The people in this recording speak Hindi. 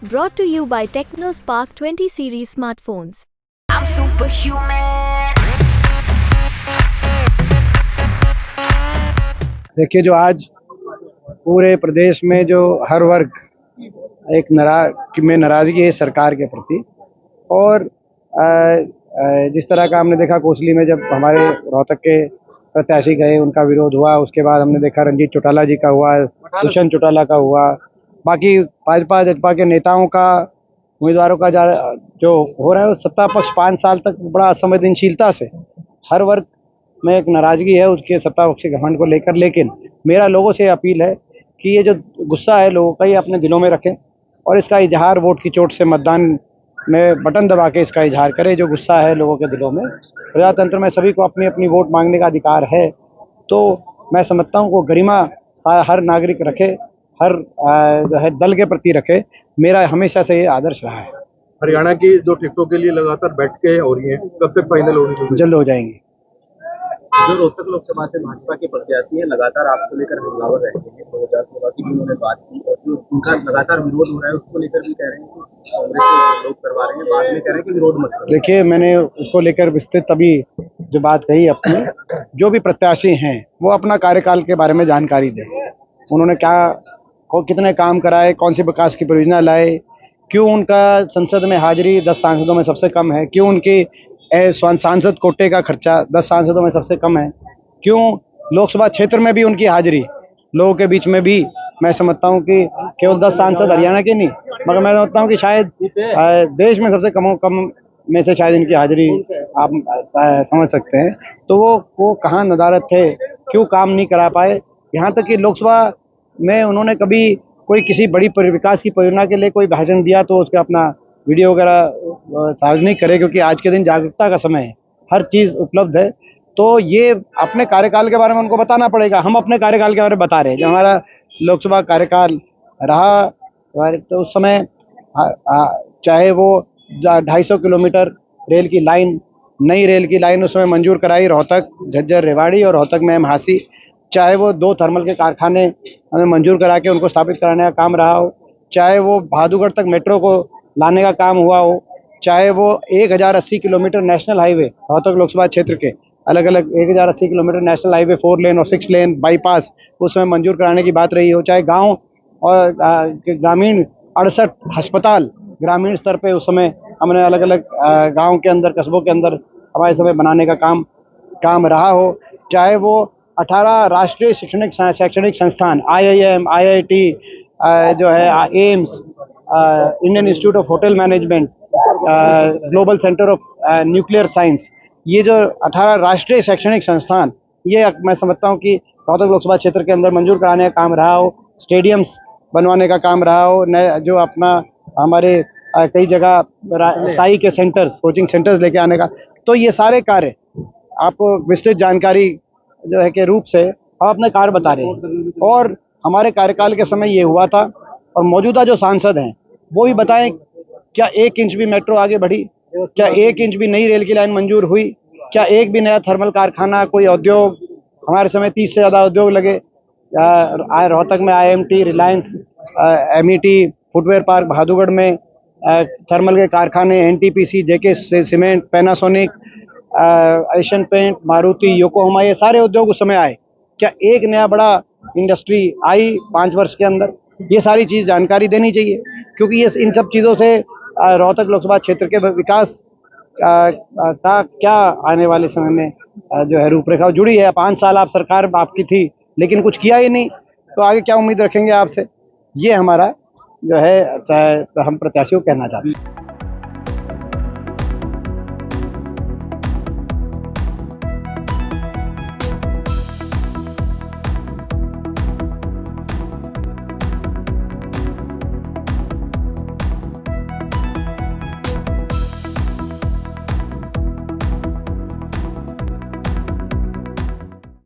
Brought to you by TechnoSpark 20 series smartphones. I'm superhuman. देखिए, जो आज पूरे प्रदेश में जो हर वर्ग एक नाराज़गी है सरकार के प्रति। और जिस तरह का हमने देखा कोसली में जब हमारे रोहतक के प्रत्याशी गए, उनका विरोध हुआ। उसके बाद हमने देखा रंजीत चौटाला जी का हुआ, दुष्यंत चौटाला का हुआ, बाकी भाजपा जजपा के नेताओं का, उम्मीदवारों का जो हो रहा है, सत्ता पक्ष 5 साल तक बड़ा असंवेदनशीलता से हर वर्ग में एक नाराज़गी है उसके सत्ता पक्ष के घमंड को लेकर। लेकिन मेरा लोगों से अपील है कि ये जो गुस्सा है लोगों का, ये अपने दिलों में रखें और इसका इजहार वोट की चोट से मतदान में बटन दबा के इसका इजहार करें। जो गुस्सा है लोगों के दिलों में, प्रजातंत्र में सभी को अपनी अपनी वोट मांगने का अधिकार है। तो मैं समझता हूँ वो गरिमा हर नागरिक रखे, हर जो है दल के प्रति रखे। मेरा हमेशा से ये आदर्श रहा है। हरियाणा की जो टिकटों के लिए लगातार बैठकें हो रही हैं, कब तक फाइनल होगी? जल्द हो जाएंगी। जो रोहतक लोकसभा से भाजपा के प्रत्याशी हैं, लगातार आपको लेकर हमलावर रहते हैं। 2016 की भी उन्होंने बात की और जो उनका लगातार विरोध हो रहा है उसको लेकर भी कह रहे हैं कि कांग्रेस के लोग करवा रहे हैं, बाद में कह रहे हैं कि विरोध मत करो। देखिए, मैंने उसको लेकर विस्तृत अभी जो बात कही अपनी, जो भी प्रत्याशी हैं वो अपना कार्यकाल के बारे में जानकारी दें। उन्होंने कितने काम कराए, कौन सी विकास की परियोजना लाए, क्यों उनका संसद में हाजिरी 10 सांसदों में सबसे कम है, क्यों उनकी सांसद कोटे का खर्चा 10 सांसदों में सबसे कम है, क्यों लोकसभा क्षेत्र में भी उनकी हाजिरी लोगों के बीच में भी मैं समझता हूं कि केवल 10 सांसद हरियाणा के नहीं, मगर मैं समझता हूं कि शायद देश में सबसे कम में से शायद इनकी हाजिरी आप समझ सकते हैं। तो वो कहाँ नदारत थे, क्यों काम नहीं करा पाए। यहाँ तक कि लोकसभा में उन्होंने कभी कोई किसी बड़ी विकास की परियोजना के लिए कोई भाषण दिया तो उसका अपना वीडियो वगैरह सार्वजनिक करे, क्योंकि आज के दिन जागरूकता का समय है, हर चीज़ उपलब्ध है। तो ये अपने कार्यकाल के बारे में उनको बताना पड़ेगा। हम अपने कार्यकाल के बारे में बता रहे हैं। जब हमारा लोकसभा कार्यकाल रहा तो उस समय चाहे वो 250 किलोमीटर रेल की लाइन, नई रेल की लाइन उस समय मंजूर कराई, रोहतक झज्जर रेवाड़ी और रोहतक में हांसी, चाहे वो 2 थर्मल के कारखाने हमें मंजूर करा के उनको स्थापित कराने का काम रहा हो, चाहे वो भादुगढ़ तक मेट्रो को लाने का काम हुआ हो, चाहे वो 1080 kilometre national highway Rohtak Lok Sabha क्षेत्र के अलग अलग 1080 किलोमीटर नेशनल हाईवे 4 लेन और 6 लेन बाईपास उसमें मंजूर कराने की बात रही हो, चाहे गांव और ग्रामीण 68 अस्पताल ग्रामीण स्तर पे उस समय हमने अलग अलग गांव के अंदर, कस्बों के अंदर हमारे समय बनाने का काम रहा हो, चाहे वो 18 राष्ट्रीय शैक्षणिक संस्थान IIM, IIT जो है, AIIMS, Indian institute of hotel management, global centre of nuclear science, ये जो 18 राष्ट्रीय शैक्षणिक संस्थान, ये मैं समझता हूँ कि रोहतक लोकसभा क्षेत्र के अंदर मंजूर कराने का काम रहा हो, स्टेडियम्स बनवाने का काम रहा हो, जो अपना हमारे कई जगह साई के सेंटर्स, कोचिंग सेंटर्स लेके आने का। तो ये सारे कार्य आपको विस्तृत जानकारी जो है के रूप से हम अपने कार्य बता रहे हैं। और हमारे कार्यकाल के समय ये हुआ था, और मौजूदा जो सांसद हैं वो भी बताएं, क्या 1 इंच भी मेट्रो आगे बढ़ी, क्या 1 इंच भी नई रेल की लाइन मंजूर हुई, क्या एक भी नया थर्मल कारखाना, कोई उद्योग, हमारे समय 30 से ज़्यादा उद्योग लगे रोहतक में, IMT, Reliance, MET, footwear park Bhadugarh में, थर्मल के कारखाने, NTPC, JK cement, Panasonic, Asian Paint, Maruti, Yokohama, ये सारे उद्योग उस समय आए। क्या एक नया बड़ा इंडस्ट्री आई 5 वर्ष के अंदर? ये सारी चीज़ जानकारी देनी चाहिए, क्योंकि ये इन सब चीज़ों से रोहतक लोकसभा क्षेत्र के विकास का क्या आने वाले समय में जो है रूपरेखा जुड़ी है। 5 साल आप सरकार आपकी थी लेकिन कुछ किया ही नहीं, तो आगे क्या उम्मीद रखेंगे आपसे? ये हमारा जो है हम प्रत्याशियों को कहना चाहते हैं।